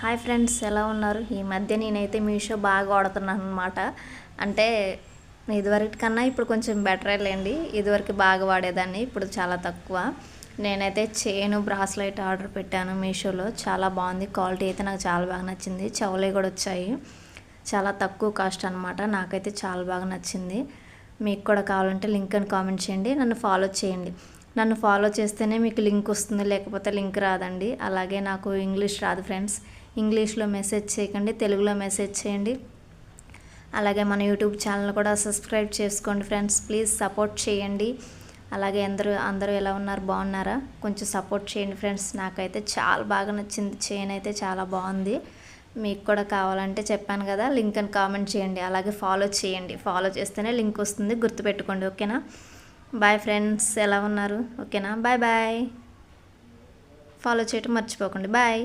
Hi friends, ఎలా ఉన్నారు? ఈ మధ్య నేనైతే మీషో బాగా వాడుతున్నాను అనమాట. అంటే ఇదివరకు కన్నా ఇప్పుడు కొంచెం బెటరే లేండి. ఇదివరకు బాగా వాడేదాన్ని, ఇప్పుడు చాలా తక్కువ. నేనైతే చైను బ్రాస్లైట్ ఆర్డర్ పెట్టాను మీషోలో. చాలా బాగుంది, క్వాలిటీ అయితే నాకు చాలా బాగా నచ్చింది. చెవులే కూడా వచ్చాయి, చాలా తక్కువ కాస్ట్ అనమాట. నాకైతే చాలా బాగా నచ్చింది. మీకు కూడా కావాలంటే లింక్ అని కామెంట్ చేయండి, నన్ను ఫాలో చేయండి. నన్ను ఫాలో చేస్తేనే మీకు లింక్ వస్తుంది, లేకపోతే లింక్ రాదండి. అలాగే నాకు ఇంగ్లీష్ రాదు ఫ్రెండ్స్, ఇంగ్లీష్లో మెసేజ్ చేయకండి, తెలుగులో మెసేజ్ చేయండి. అలాగే మన యూట్యూబ్ ఛానల్ కూడా సబ్స్క్రైబ్ చేసుకోండి ఫ్రెండ్స్, ప్లీజ్ సపోర్ట్ చేయండి. అలాగే అందరూ ఎలా ఉన్నారు, బాగున్నారా? కొంచెం సపోర్ట్ చేయండి ఫ్రెండ్స్. నాకైతే చాలా బాగా నచ్చింది, చైన్ అయితే చాలా బాగుంది. మీకు కూడా కావాలంటే చెప్పాను కదా, లింక్ అని కామెంట్ చేయండి. అలాగే ఫాలో చేయండి, ఫాలో చేస్తేనే లింక్ వస్తుంది, గుర్తుపెట్టుకోండి. ఓకేనా? బాయ్ ఫ్రెండ్స్, ఎలా ఉన్నారు? ఓకేనా? Bye bye. ఫాలో చేయటం మర్చిపోకండి. బాయ్.